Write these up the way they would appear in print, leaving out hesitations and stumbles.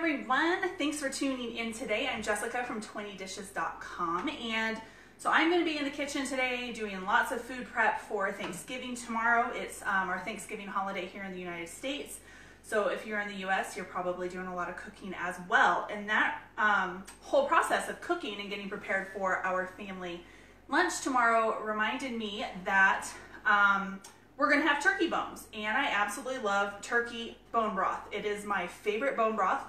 everyone, thanks for tuning in today. I'm Jessica from 20dishes.com, and so I'm going to be in the kitchen today doing lots of food prep for Thanksgiving tomorrow. It's our Thanksgiving holiday here in the United States, so if you're in the US, you're probably doing a lot of cooking as well, and that whole process of cooking and getting prepared for our family lunch tomorrow reminded me that we're gonna have turkey bones, and I absolutely love turkey bone broth. It is my favorite bone broth,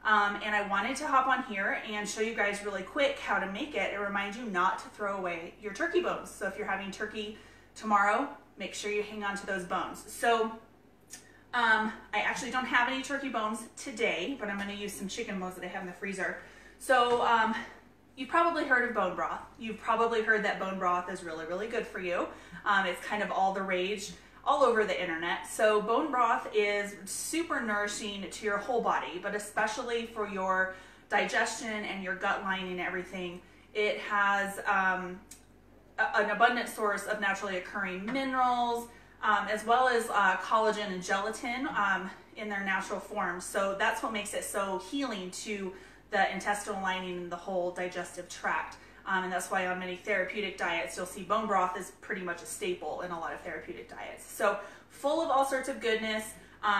and I wanted to hop on here and show you guys really quick how to make it and remind you not to throw away your turkey bones. So if you're having turkey tomorrow, make sure you hang on to those bones. So I actually don't have any turkey bones today, but I'm gonna use some chicken bones that I have in the freezer. So you've probably heard of bone broth. You've probably heard that bone broth is really, really good for you. It's kind of all the rage all over the internet. So bone broth is super nourishing to your whole body, but especially for your digestion and your gut lining and everything. It has an abundant source of naturally occurring minerals, as well as collagen and gelatin in their natural form. So that's what makes it so healing to the intestinal lining and the whole digestive tract. And that's why on many therapeutic diets, you'll see bone broth is pretty much a staple in a lot of therapeutic diets. So full of all sorts of goodness.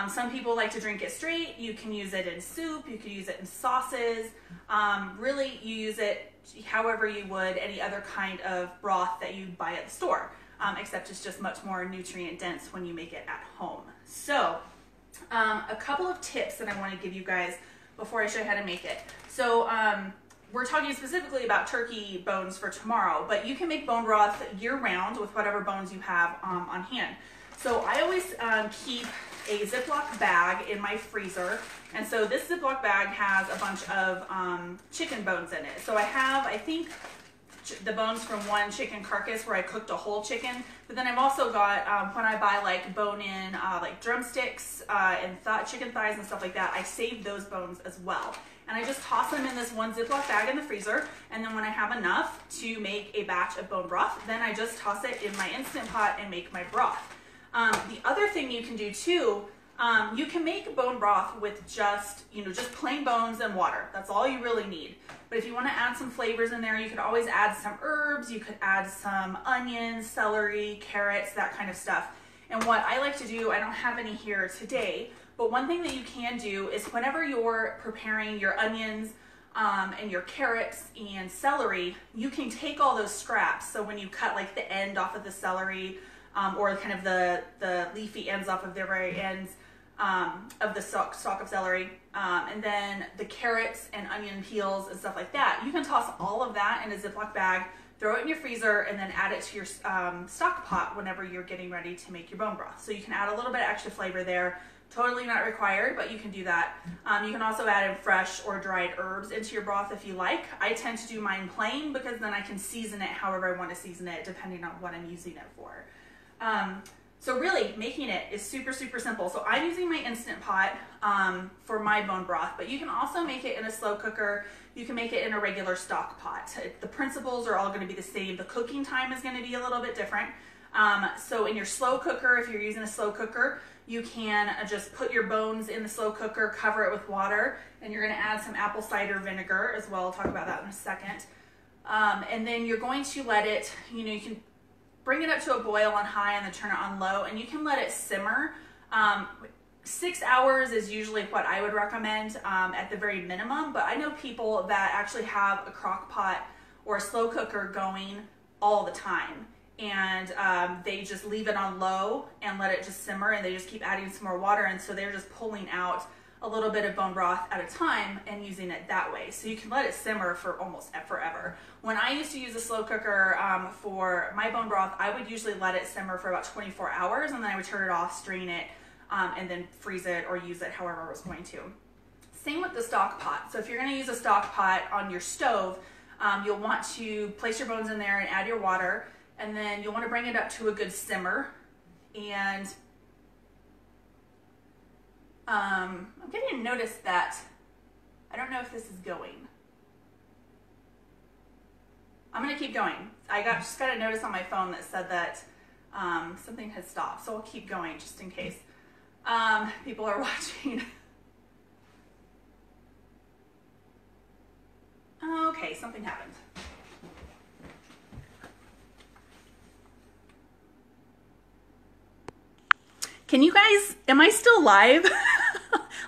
Some people like to drink it straight. You can use it in soup. You can use it in sauces. Really, you use it however you would any other kind of broth that you buy at the store, except it's just much more nutrient dense when you make it at home. So a couple of tips that I want to give you guys before I show you how to make it. So we're talking specifically about turkey bones for tomorrow, but you can make bone broth year-round with whatever bones you have on hand. So I always keep a Ziploc bag in my freezer, and so this Ziploc bag has a bunch of chicken bones in it. So I have, I think, the bones from one chicken carcass where I cooked a whole chicken, but then I've also got, when I buy like bone-in like drumsticks and chicken thighs and stuff like that, I save those bones as well. And I just toss them in this one Ziploc bag in the freezer, and then when I have enough to make a batch of bone broth, then I just toss it in my Instant Pot and make my broth. The other thing you can do too, you can make bone broth with just plain bones and water. That's all you really need. But if you want to add some flavors in there, you could always add some herbs. You could add some onions, celery, carrots, that kind of stuff. And what I like to do, I don't have any here today, but one thing that you can do is whenever you're preparing your onions and your carrots and celery, you can take all those scraps. So when you cut like the end off of the celery or kind of the leafy ends off of the very ends of the stalk of celery, and then the carrots and onion peels and stuff like that, you can toss all of that in a Ziploc bag, throw it in your freezer, and then add it to your stock pot whenever you're getting ready to make your bone broth. So you can add a little bit of extra flavor there. Totally not required, but you can do that. You can also add in fresh or dried herbs into your broth if you like. I tend to do mine plain because then I can season it however I want to season it depending on what I'm using it for. So really, making it is super, super simple. So I'm using my Instant Pot for my bone broth, but you can also make it in a slow cooker. You can make it in a regular stock pot. The principles are all going to be the same. The cooking time is going to be a little bit different. So in your slow cooker, if you're using a slow cooker, you can just put your bones in the slow cooker, cover it with water, and you're going to add some apple cider vinegar as well. I'll talk about that in a second. And then you're going to let it, you can bring it up to a boil on high and then turn it on low, and you can let it simmer. 6 hours is usually what I would recommend at the very minimum, but I know people that actually have a crock pot or a slow cooker going all the time, and they just leave it on low and let it just simmer, and they just keep adding some more water, and so they're just pulling out a little bit of bone broth at a time and using it that way. So you can let it simmer for almost forever. When I used to use a slow cooker for my bone broth, I would usually let it simmer for about 24 hours, and then I would turn it off, strain it, and then freeze it or use it however I was going to. Same with the stock pot. So if you're going to use a stock pot on your stove, you'll want to place your bones in there and add your water, and then you'll want to bring it up to a good simmer. And I'm getting to notice that I don't know if this is going. I'm going to keep going. I just got a notice on my phone that said that something had stopped, so I'll keep going just in case people are watching. something happened. Can you guys, am I still live?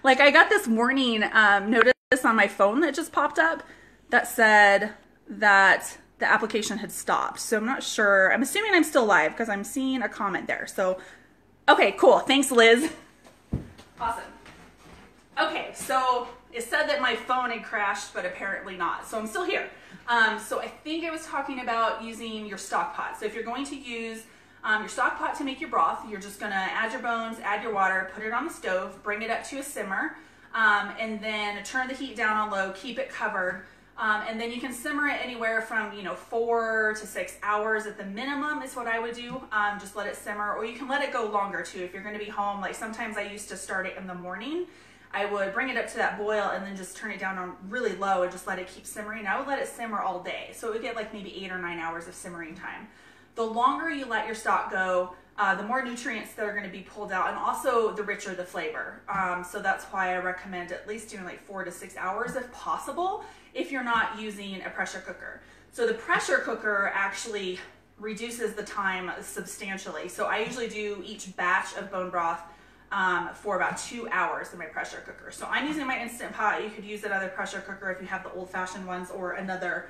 Like I got this warning notice on my phone that just popped up that said that the application had stopped. So I'm not sure. I'm assuming I'm still live because I'm seeing a comment there. So, okay, cool. Thanks, Liz. Awesome. Okay, so it said that my phone had crashed, but apparently not. So I'm still here. So I think I was talking about using your stock pot. So if you're going to use your stock pot to make your broth, you're just gonna add your bones, add your water, put it on the stove, bring it up to a simmer, and then turn the heat down on low, keep it covered, and then you can simmer it anywhere from 4 to 6 hours at the minimum is what I would do. Just let it simmer, or you can let it go longer too. If you're gonna be home, like sometimes I used to start it in the morning, I would bring it up to that boil and then just turn it down on really low and just let it keep simmering. I would let it simmer all day. So it would get like maybe 8 or 9 hours of simmering time. The longer you let your stock go, the more nutrients that are going to be pulled out, and also the richer the flavor. So that's why I recommend at least doing like 4 to 6 hours if possible, if you're not using a pressure cooker. So the pressure cooker actually reduces the time substantially. So I usually do each batch of bone broth for about 2 hours in my pressure cooker. So I'm using my Instant Pot. You could use another pressure cooker if you have the old-fashioned ones, or another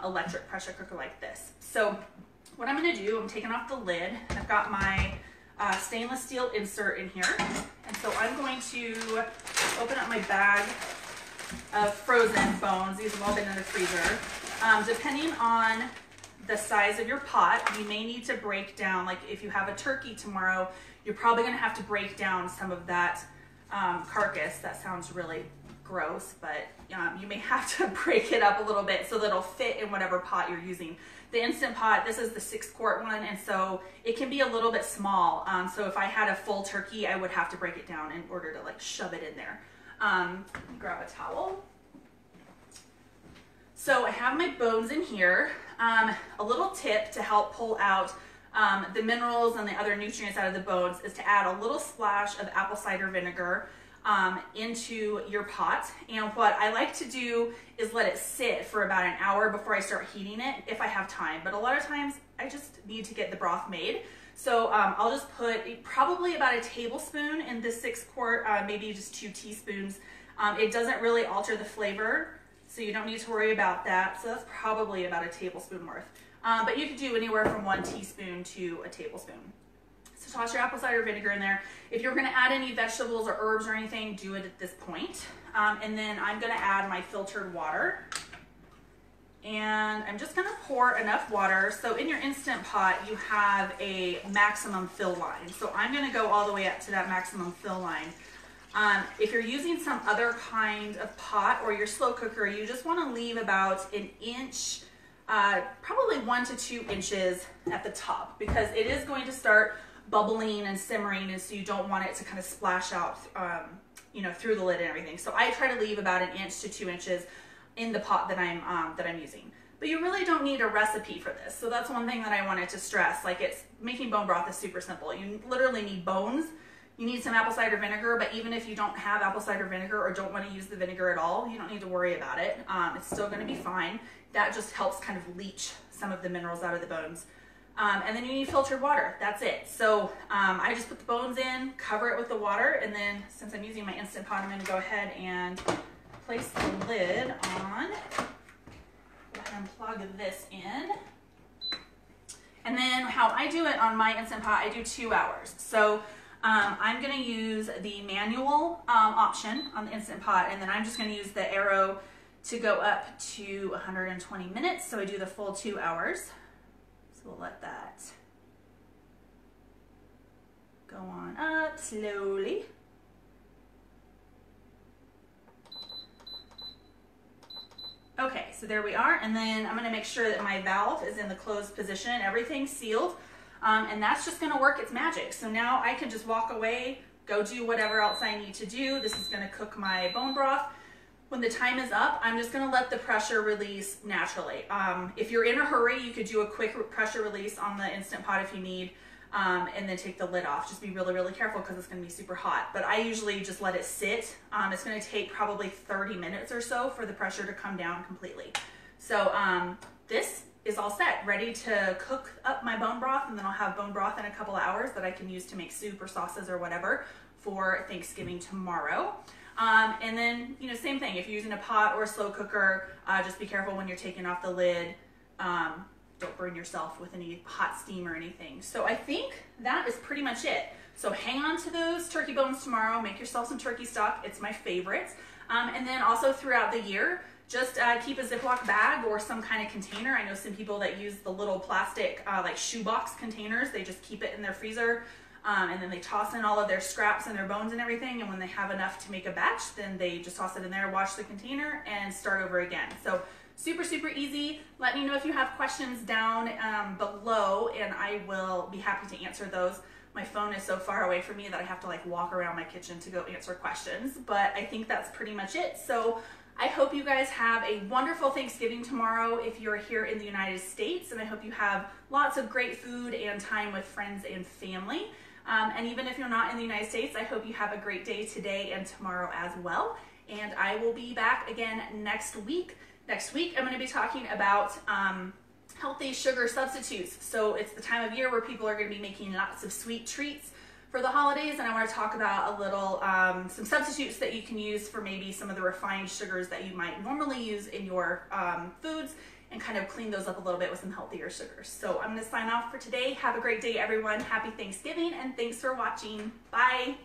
electric pressure cooker like this. So what I'm gonna do, I'm taking off the lid. I've got my stainless steel insert in here. And so I'm going to open up my bag of frozen bones. These have all been in the freezer. Depending on the size of your pot, you may need to break down, like if you have a turkey tomorrow, you're probably gonna have to break down some of that carcass. That sounds really gross, but you may have to break it up a little bit so that it'll fit in whatever pot you're using. The Instant Pot, this is the 6-quart one, and so it can be a little bit small. So if I had a full turkey, I would have to break it down in order to like shove it in there. Let me grab a towel. So I have my bones in here. A little tip to help pull out the minerals and the other nutrients out of the bones is to add a little splash of apple cider vinegar into your pot. And what I like to do is let it sit for about an hour before I start heating it, if I have time. But a lot of times I just need to get the broth made. So I'll just put probably about a tablespoon in this 6-quart, maybe just 2 teaspoons. It doesn't really alter the flavor, so you don't need to worry about that. So that's probably about a tablespoon worth. But you could do anywhere from 1 teaspoon to a tablespoon. So toss your apple cider vinegar in there. If you're gonna add any vegetables or herbs or anything, do it at this point. And then I'm gonna add my filtered water. And I'm just gonna pour enough water. So in your Instant Pot, you have a maximum fill line. So I'm gonna go all the way up to that maximum fill line. If you're using some other kind of pot or your slow cooker, you just wanna leave about an inch, probably 1 to 2 inches at the top, because it is going to start bubbling and simmering, and so you don't want it to kind of splash out through the lid and everything. So I try to leave about an inch to 2 inches in the pot that I'm using. But you really don't need a recipe for this. So that's one thing that I wanted to stress. Like, it's making bone broth is super simple. You literally need bones. You need some apple cider vinegar, but even if you don't have apple cider vinegar or don't want to use the vinegar at all, you don't need to worry about it. It's still going to be fine. That just helps kind of leach some of the minerals out of the bones. And then you need filtered water. That's it. So I just put the bones in, cover it with the water, and then since I'm using my Instant Pot, I'm going to go ahead and place the lid on. Go ahead and plug this in. And then how I do it on my Instant Pot, I do 2 hours. So I'm going to use the manual option on the Instant Pot, and then I'm just going to use the arrow to go up to 120 minutes. So I do the full 2 hours. So we'll let that go on up slowly. Okay, so there we are. And then I'm gonna make sure that my valve is in the closed position, everything's sealed. And that's just gonna work its magic. So now I can just walk away, go do whatever else I need to do. This is gonna cook my bone broth. When the time is up, I'm just gonna let the pressure release naturally. If you're in a hurry, you could do a quick pressure release on the Instant Pot if you need, and then take the lid off. Just be really, really careful because it's gonna be super hot. But I usually just let it sit. It's gonna take probably 30 minutes or so for the pressure to come down completely. So this is all set, ready to cook up my bone broth, and then I'll have bone broth in a couple of hours that I can use to make soup or sauces or whatever for Thanksgiving tomorrow. And then, you know, same thing, if you're using a pot or a slow cooker, just be careful when you're taking off the lid. Don't burn yourself with any hot steam or anything. So I think that is pretty much it. So hang on to those turkey bones tomorrow, make yourself some turkey stock, it's my favorite. And then also throughout the year, just keep a Ziploc bag or some kind of container. I know some people that use the little plastic like shoebox containers. They just keep it in their freezer and then they toss in all of their scraps and their bones and everything. And when they have enough to make a batch, then they just toss it in there, wash the container, and start over again. So super, super easy. Let me know if you have questions down below, and I will be happy to answer those. My phone is so far away from me that I have to like walk around my kitchen to go answer questions, but I think that's pretty much it. So I hope you guys have a wonderful Thanksgiving tomorrow if you're here in the United States, and I hope you have lots of great food and time with friends and family. And even if you're not in the United States, I hope you have a great day today and tomorrow as well. And I will be back again next week. Next week, I'm going to be talking about healthy sugar substitutes. So it's the time of year where people are going to be making lots of sweet treats for the holidays, and I want to talk about a little some substitutes that you can use for maybe some of the refined sugars that you might normally use in your foods, and kind of clean those up a little bit with some healthier sugars. So I'm going to sign off for today. Have a great day, everyone. Happy Thanksgiving, and thanks for watching. Bye.